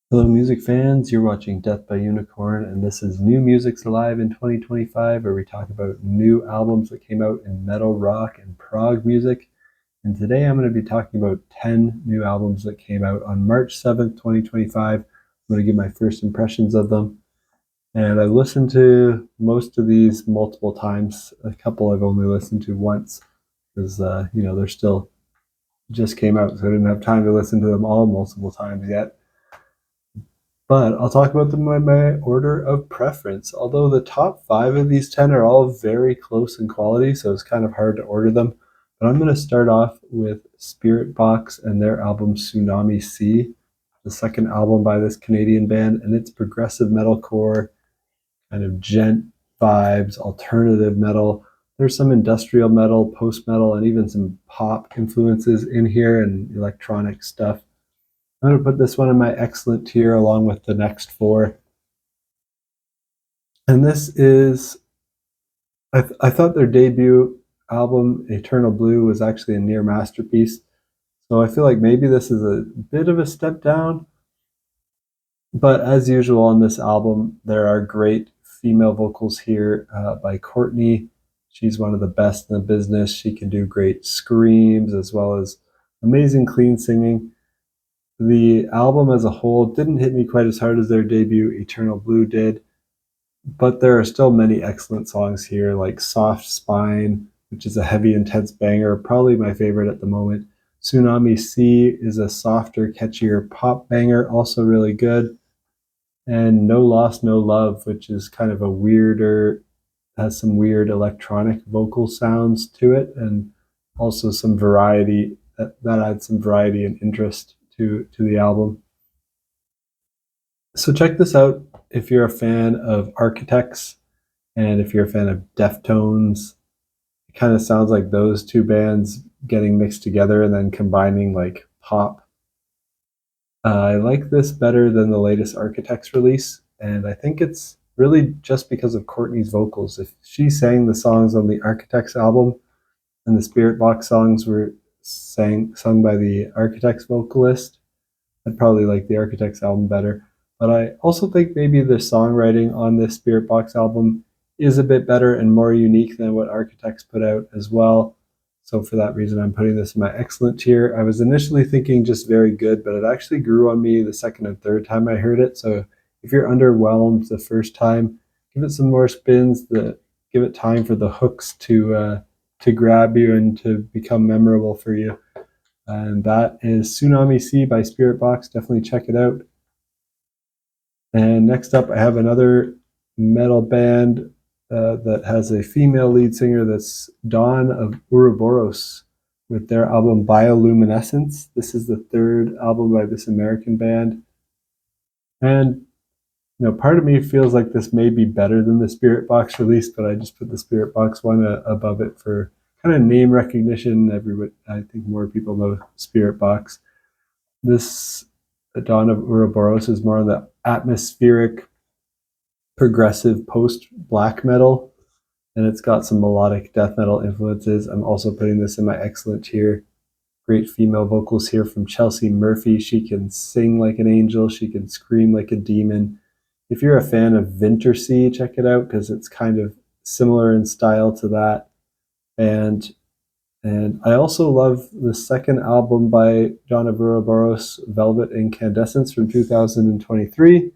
Hello, music fans. You're watching Death by Unicorn, and this is New Music's Alive in 2025, where we talk about new albums that came out in metal, rock, and prog music. And today I'm going to be talking about 10 new albums that came out on March 7th, 2025. I'm going to give my first impressions of them. And I've listened to most of these multiple times. A couple I've only listened to once because, they're still just came out, so I didn't have time to listen to them all multiple times yet. But I'll talk about them in my order of preference. Although the top 5 of these 10 are all very close in quality, so it's kind of hard to order them. But I'm going to start off with Spiritbox and their album Tsunami C, the second album by this Canadian band, and it's progressive metalcore, kind of gent vibes, alternative metal. There's some industrial metal, post metal, and even some pop influences in here and electronic stuff. I'm going to put this one in my excellent tier along with the next 4. And this is, I thought their debut album, Eternal Blue, was actually a near masterpiece. So I feel like maybe this is a bit of a step down. But as usual on this album, there are great female vocals here by Courtney. She's one of the best in the business. She can do great screams as well as amazing clean singing. The album as a whole didn't hit me quite as hard as their debut, Eternal Blue, did, but there are still many excellent songs here, like Soft Spine, which is a heavy, intense banger, probably my favorite at the moment. Tsunami C is a softer, catchier pop banger, also really good. And No Loss, No Love, which is kind of a weirder, has some weird electronic vocal sounds to it, and also some variety, that adds some variety and interest to the album. So check this out if you're a fan of Architects and if you're a fan of Deftones. It kind of sounds like those two bands getting mixed together and then combining like pop. I like this better than the latest Architects release, and I think it's really just because of Courtney's vocals. If she sang the songs on the Architects album and the Spiritbox songs were sung by the Architects vocalist, I'd probably like the Architects album better. But I also think maybe the songwriting on this Spiritbox album is a bit better and more unique than what Architects put out as well. So for that reason, I'm putting this in my excellent tier. I was initially thinking just very good, but it actually grew on me the second and third time I heard it. So if you're underwhelmed the first time, give it some more spins. Give it time for the hooks to grab you and to become memorable for you. And that is Tsunami C by Spiritbox. Definitely check it out. And next up, I have another metal band that has a female lead singer. That's Dawn of Ouroboros with their album Bioluminescence. This is the third album by this American band. And part of me feels like this may be better than the Spiritbox release, but I just put the Spiritbox one above it for kind of name recognition. I think more people know Spiritbox. This Dawn of Ouroboros is more on the atmospheric, progressive post black metal, and it's got some melodic death metal influences. I'm also putting this in my excellent tier. Great female vocals here from Chelsea Murphy. She can sing like an angel, she can scream like a demon. If you're a fan of Wintersea, check it out because it's kind of similar in style to that. And I also love the second album by Dawn of Ouroboros, Velvet Incandescence from 2023.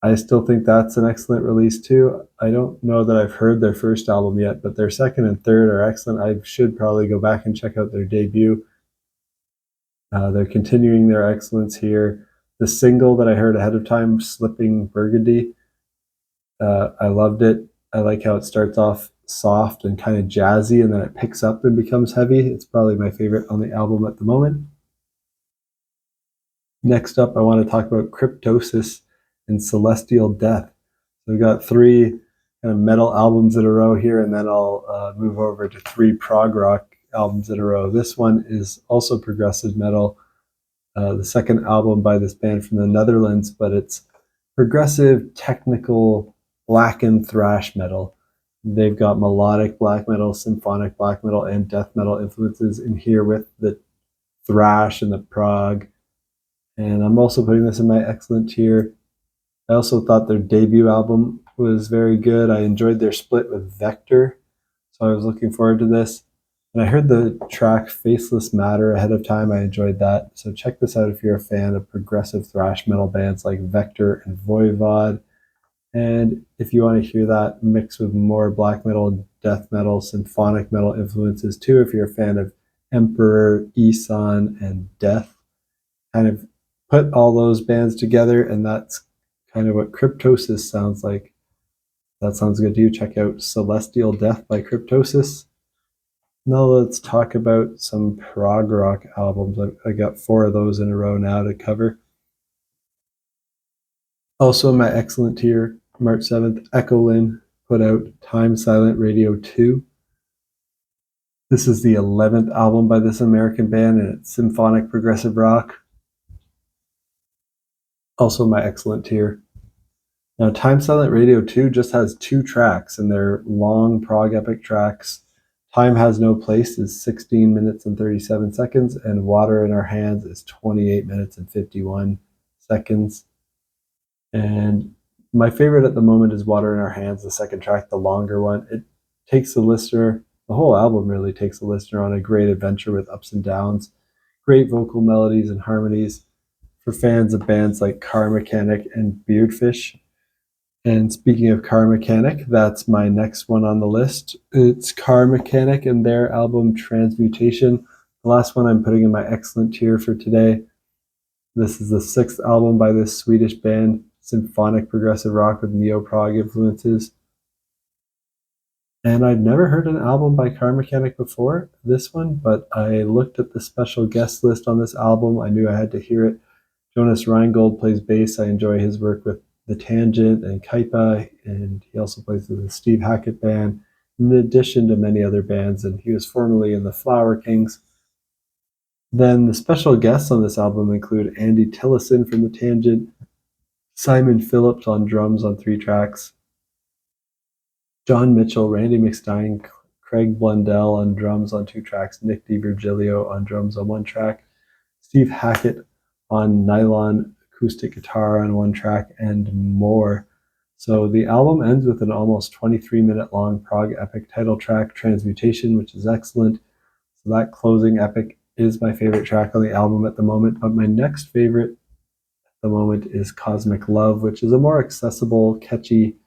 I still think that's an excellent release too. I don't know that I've heard their first album yet, but their second and third are excellent. I should probably go back and check out their debut. They're continuing their excellence here. The single that I heard ahead of time, Slipping Burgundy, I loved it. I like how it starts off soft and kind of jazzy, and then it picks up and becomes heavy. It's probably my favorite on the album at the moment. Next up, I want to talk about Cryptosis and Celestial Death. So we've got 3 kind of metal albums in a row here, and then I'll move over to 3 prog rock albums in a row. This one is also progressive metal, the second album by this band from the Netherlands, but it's progressive, technical, blackened thrash metal. They've got melodic black metal, symphonic black metal, and death metal influences in here with the thrash and the prog. And I'm also putting this in my excellent tier. I also thought their debut album was very good. I enjoyed their split with Vector, so I was looking forward to this. And I heard the track Faceless Matter ahead of time. I enjoyed that. So check this out if you're a fan of progressive thrash metal bands like Vector and Voivod. And if you want to hear that mixed with more black metal, death metal, symphonic metal influences too, if you're a fan of Emperor, Eson, and Death, kind of put all those bands together, and that's kind of what Cryptosis sounds like. That sounds good to you. Check out Celestial Death by Cryptosis. Now let's talk about some prog rock albums. I got 4 of those in a row now to cover. Also in my excellent tier, March 7th, Echolyn put out Time Silent Radio 2. This is the 11th album by this American band, and it's symphonic progressive rock. Also my excellent tier. Now, Time Silent Radio 2 just has 2 tracks, and they're long prog epic tracks. Time Has No Place is 16 minutes and 37 seconds, and Water in Our Hands is 28 minutes and 51 seconds. And my favorite at the moment is Water in Our Hands, the second track, the longer one. It takes the listener, the whole album really takes the listener on a great adventure with ups and downs, great vocal melodies and harmonies for fans of bands like Karmakanic and Beardfish. And speaking of Karmakanic, that's my next one on the list. It's Karmakanic and their album Transmutation, the last one I'm putting in my excellent tier for today. This is the 6th album by this Swedish band, symphonic progressive rock with neo-prog influences. And I'd never heard an album by Karmakanic before, this one, but I looked at the special guest list on this album. I knew I had to hear it. Jonas Reingold plays bass. I enjoy his work with The Tangent and Kaipa, and he also plays with the Steve Hackett Band, in addition to many other bands, and he was formerly in the Flower Kings. Then the special guests on this album include Andy Tillison from The Tangent, Simon Phillips on drums on 3 tracks, John Mitchell, Randy McStein, Craig Blundell on drums on 2 tracks, Nick DiVirgilio on drums on 1 track, Steve Hackett on nylon acoustic guitar on 1 track, and more. So the album ends with an almost 23-minute long prog epic title track, Transmutation, which is excellent. So that closing epic is my favorite track on the album at the moment, but my next favorite at the moment is Cosmic Love, which is a more accessible, catchy,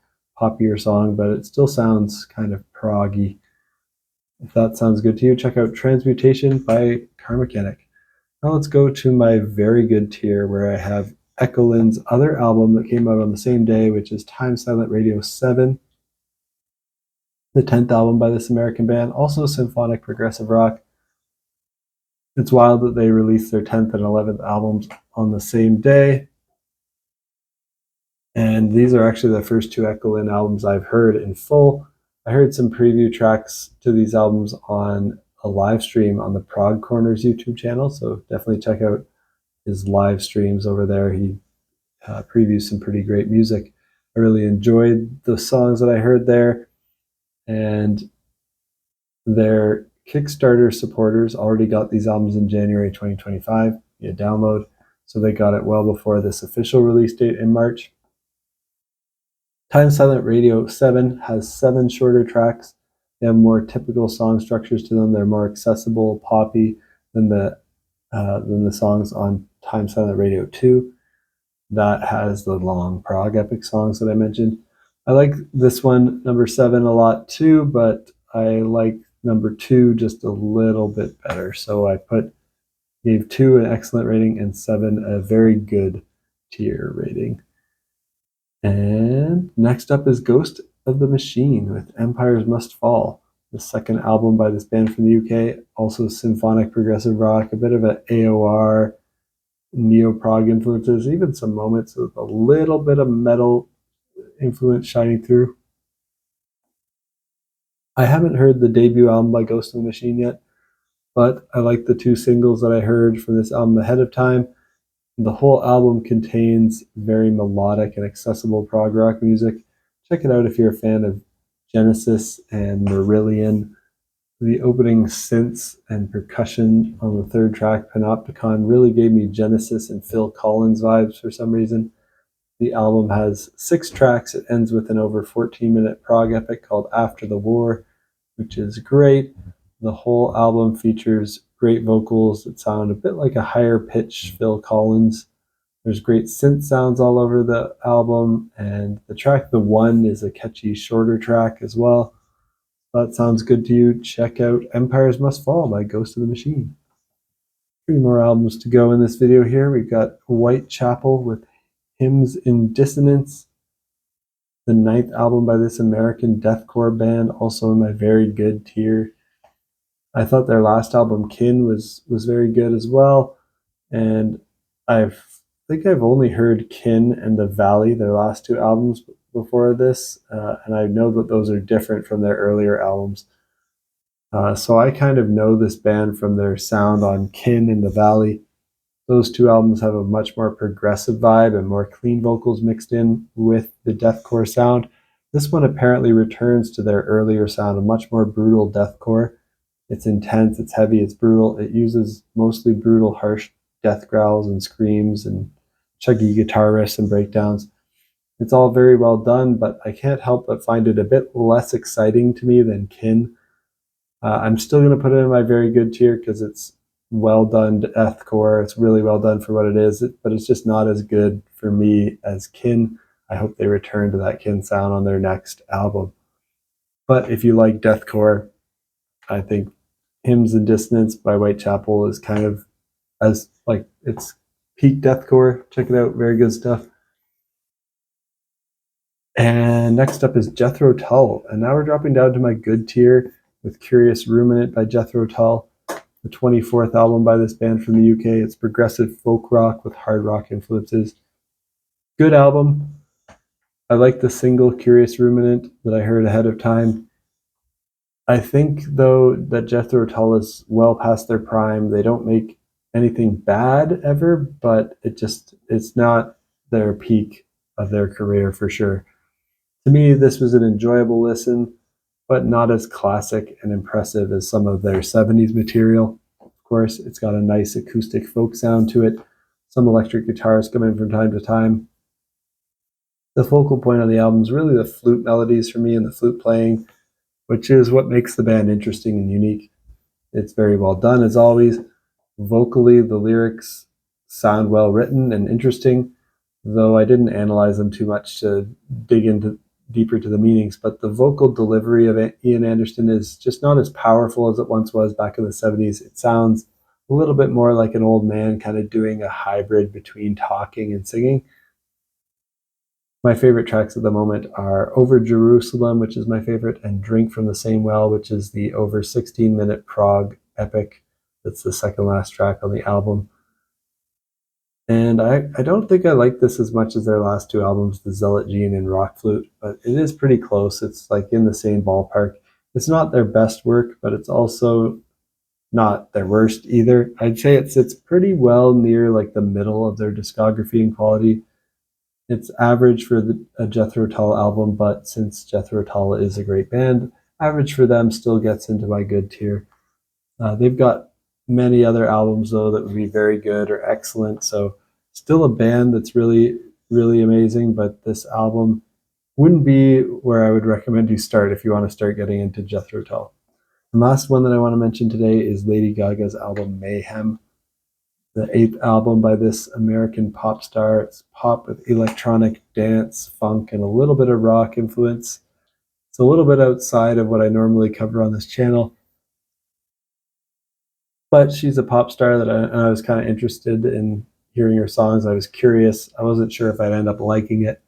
poppier song, but it still sounds kind of proggy. If that sounds good to you, check out Transmutation by Karmakanic. Now let's go to my very good tier, where I have Echolyn's other album that came out on the same day, which is Time Silent Radio 7, the 10th album by this American band, also symphonic progressive rock. It's wild that they released their 10th and 11th albums on the same day. And these are actually the first 2 Echolyn albums I've heard in full. I heard some preview tracks to these albums on a live stream on the Prog Corners YouTube channel, so definitely check out his live streams over there. He previews some pretty great music. I really enjoyed the songs that I heard there, and their Kickstarter supporters already got these albums in January 2025 via download, so they got it well before this official release date in March. Time Silent Radio 7 has 7 shorter tracks. They have more typical song structures to them. They're more accessible, poppy than the songs on Time Silent Radio 2. That has the long prog epic songs that I mentioned. I like this one, number 7, a lot too, but I like number 2 just a little bit better. So I gave 2 an excellent rating and 7 a very good tier rating. And next up is Ghost of the Machine with Empires Must Fall, the 2nd album by this band from the UK, also symphonic progressive rock, a bit of an AOR, neo-prog influences, even some moments with a little bit of metal influence shining through. I haven't heard the debut album by Ghost of the Machine yet, but I like the 2 singles that I heard from this album ahead of time. The whole album contains very melodic and accessible prog rock music. Check it out if you're a fan of Genesis and Marillion. The opening synths and percussion on the third track, Panopticon, really gave me Genesis and Phil Collins vibes for some reason. The album has 6 tracks. It ends with an over 14-minute prog epic called After the War, which is great. The whole album features great vocals that sound a bit like a higher pitched Phil Collins. There's great synth sounds all over the album, and the track The One is a catchy shorter track as well. If that sounds good to you, check out Empires Must Fall by Ghost of the Machine. 3 more albums to go in this video here. We've got Whitechapel with Hymns in Dissonance, the 9th album by this American deathcore band, also in my very good tier. I thought their last album, Kin, was very good as well, and I think I've only heard Kin and The Valley, their last 2 albums before this, and I know that those are different from their earlier albums. So I kind of know this band from their sound on Kin and The Valley. Those 2 albums have a much more progressive vibe and more clean vocals mixed in with the deathcore sound. This one apparently returns to their earlier sound, a much more brutal deathcore. It's intense, it's heavy, it's brutal. It uses mostly brutal, harsh death growls and screams and chuggy guitar riffs and breakdowns. It's all very well done, but I can't help but find it a bit less exciting to me than Kin. I'm still going to put it in my very good tier because it's well done deathcore. It's really well done for what it is, but it's just not as good for me as Kin. I hope they return to that Kin sound on their next album. But if you like deathcore, I think Hymns in Dissonance by Whitechapel is kind of as like it's peak deathcore. Check it out, very good stuff. And next up is Jethro Tull, and now we're dropping down to my good tier with Curious Ruminant by Jethro Tull, the 24th album by this band from the UK. It's progressive folk rock with hard rock influences. Good album. I like the single Curious Ruminant that I heard ahead of time. I think, though, that Jethro Tull is well past their prime. They don't make anything bad ever, but it's not their peak of their career for sure. To me, this was an enjoyable listen, but not as classic and impressive as some of their 70s material. Of course, it's got a nice acoustic folk sound to it. Some electric guitars come in from time to time. The focal point on the album is really the flute melodies for me and the flute playing, which is what makes the band interesting and unique. It's very well done, as always. Vocally, the lyrics sound well written and interesting, though I didn't analyze them too much to dig into deeper to the meanings, but the vocal delivery of Ian Anderson is just not as powerful as it once was back in the 70s. It sounds a little bit more like an old man kind of doing a hybrid between talking and singing. My favorite tracks at the moment are Over Jerusalem, which is my favorite, and Drink from the Same Well, which is the over 16-minute prog epic. That's the second last track on the album. And I don't think I like this as much as their last 2 albums, The Zealot Gene and Rock Flute, but it is pretty close. It's like in the same ballpark. It's not their best work, but it's also not their worst either. I'd say it sits pretty well near like the middle of their discography in quality. It's average for a Jethro Tull album, but since Jethro Tull is a great band, average for them still gets into my good tier. They've got many other albums, though, that would be very good or excellent. So still a band that's really, really amazing, but this album wouldn't be where I would recommend you start if you want to start getting into Jethro Tull. The last one that I want to mention today is Lady Gaga's album Mayhem, the 8th album by this American pop star. It's pop with electronic dance, funk, and a little bit of rock influence. It's a little bit outside of what I normally cover on this channel, but she's a pop star that I was kind of interested in hearing her songs. I was curious. I wasn't sure if I'd end up liking it,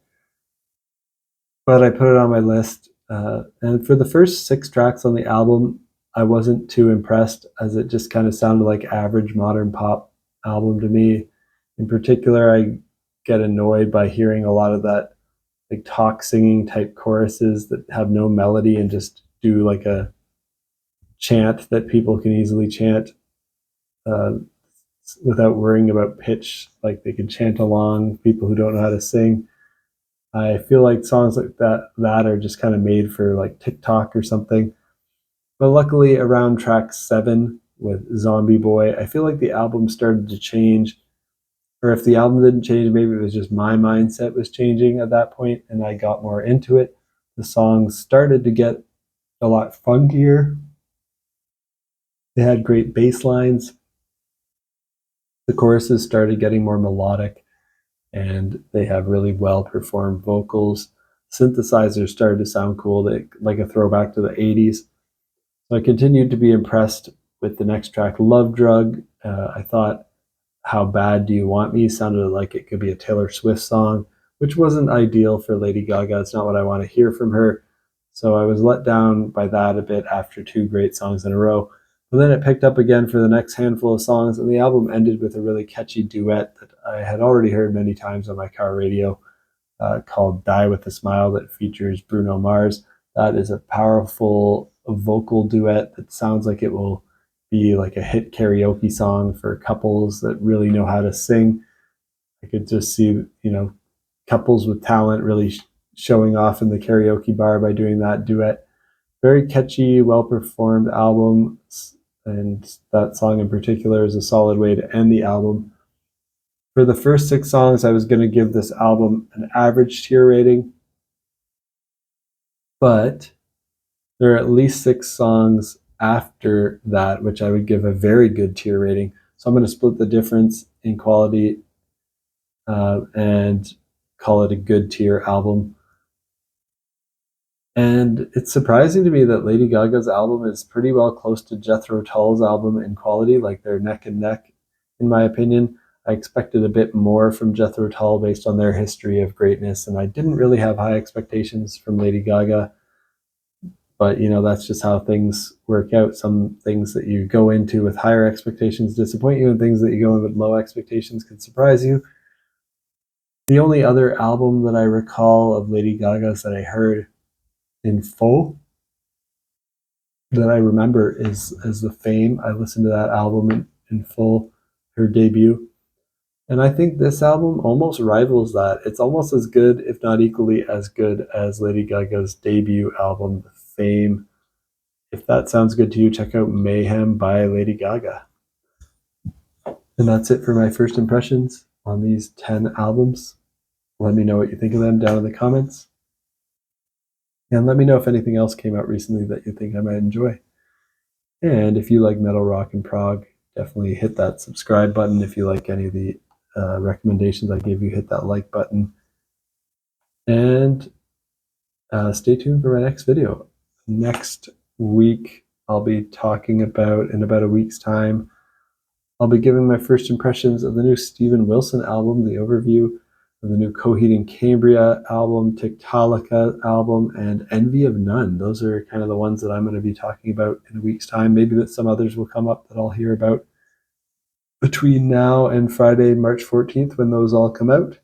but I put it on my list. And for the first 6 tracks on the album, I wasn't too impressed, as it just kind of sounded like average modern pop album to me. In particular, I get annoyed by hearing a lot of that like talk singing type choruses that have no melody and just do like a chant that people can easily chant without worrying about pitch. Like they can chant along, people who don't know how to sing. I feel like songs like that are just kind of made for like TikTok or something. But luckily, around track 7 with Zombie Boy, I feel like the album started to change. Or if the album didn't change, maybe it was just my mindset was changing at that point, and I got more into it. The songs started to get a lot funkier. They had great bass lines. The choruses started getting more melodic, and they have really well performed vocals. Synthesizers started to sound cool, like a throwback to the 80s. So I continued to be impressed with the next track, Love Drug. I thought How Bad Do You Want Me sounded like it could be a Taylor Swift song, which wasn't ideal for Lady Gaga. It's not what I want to hear from her. So I was let down by that a bit after 2 great songs in a row. But then it picked up again for the next handful of songs, and the album ended with a really catchy duet that I had already heard many times on my car radio, called Die With a Smile, that features Bruno Mars. That is a powerful vocal duet that sounds like it will be like a hit karaoke song for couples that really know how to sing. I could just see, couples with talent really showing off in the karaoke bar by doing that duet. Very catchy, well-performed album, and that song in particular is a solid way to end the album. For the first 6 songs, I was going to give this album an average tier rating, but there are at least 6 songs after that which I would give a very good tier rating. So I'm going to split the difference in quality and call it a good tier album. And it's surprising to me that Lady Gaga's album is pretty well close to Jethro Tull's album in quality, like they're neck and neck, in my opinion. I expected a bit more from Jethro Tull based on their history of greatness, and I didn't really have high expectations from Lady Gaga. But, that's just how things work out. Some things that you go into with higher expectations disappoint you, and things that you go in with low expectations can surprise you. The only other album that I recall of Lady Gaga's that I heard in full that I remember is The Fame. I listened to that album in full, her debut. And I think this album almost rivals that. It's almost as good, if not equally as good, as Lady Gaga's debut album, The Fame. If that sounds good to you, check out Mayhem by Lady Gaga. And that's it for my first impressions on these 10 albums. Let me know what you think of them down in the comments. And let me know if anything else came out recently that you think I might enjoy. And if you like metal, rock, and prog, definitely hit that subscribe button. If you like any of the recommendations I gave you, hit that like button. And stay tuned for my next video. Next week, I'll be talking about, in about a week's time, I'll be giving my first impressions of the new Steven Wilson album, the overview of the new Coheed and Cambria album, Tiktalika album, and Envy of None. Those are kind of the ones that I'm going to be talking about in a week's time. Maybe that some others will come up that I'll hear about between now and Friday, March 14th, when those all come out.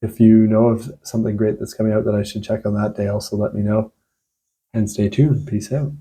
If you know of something great that's coming out that I should check on that day, also let me know. And stay tuned. Peace out.